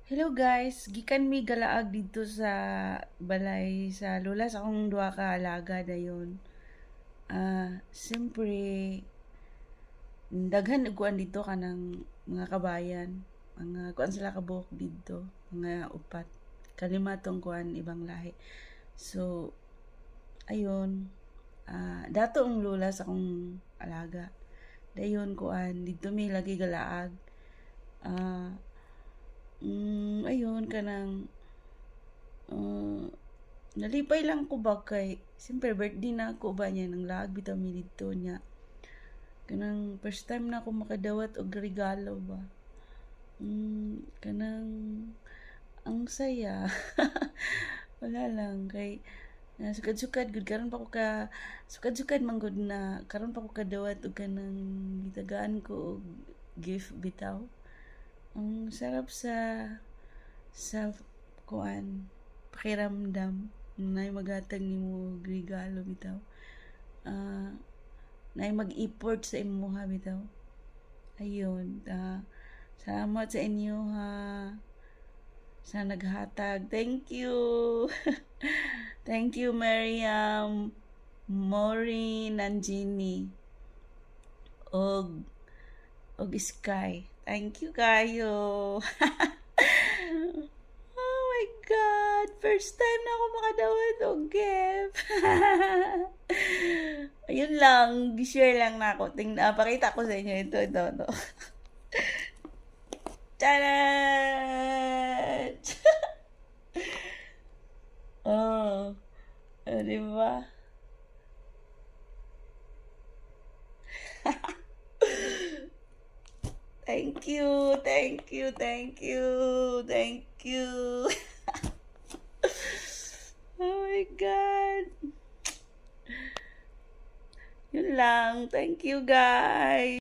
Hello guys, gikan mi galaag dito sa balay sa lola sa akong duha ka alaga dayon. Siyempre daghan kuan dito kanang mga kabayan, mga kuan sila kabuok dito, mga upat. Kalima tong kuan ibang lahi. So ayun, dato ang lola sa akong alaga. Dayon kuan dito mi lagi galaag. Ah, ayun kanang uh, nalipay lang ko ba kay siyempre birthday na ako ba niya nang laag bitaw mi dito niya kanang first time na ako makadawat og regalo ba. Kanang ang saya. Wala lang kay sukad-sukad gud karon pa ko ka sukad-sukad man gud na karon pa ko kadawat og kanang gitagaan ko og gift bitaw. Ang sarap sa kuan pakiramdam na magatag nimo og regalo bitaw. Ah, na mag-effort sa imuha bitaw. Ayun, salamat sa inyo ha. Sa naghatag. Thank you. Thank you, Miriam, Maureen, Nanjini, og Sky. Thank you kayo. Oh my God! First time na ako makadawat og gift. Ayun lang, share lang na ako. Pakita ko sa inyo ito. Charan! Oh, di ba? Thank you, thank you, thank you, thank you. Oh my God. Yun lang. Thank you, guys.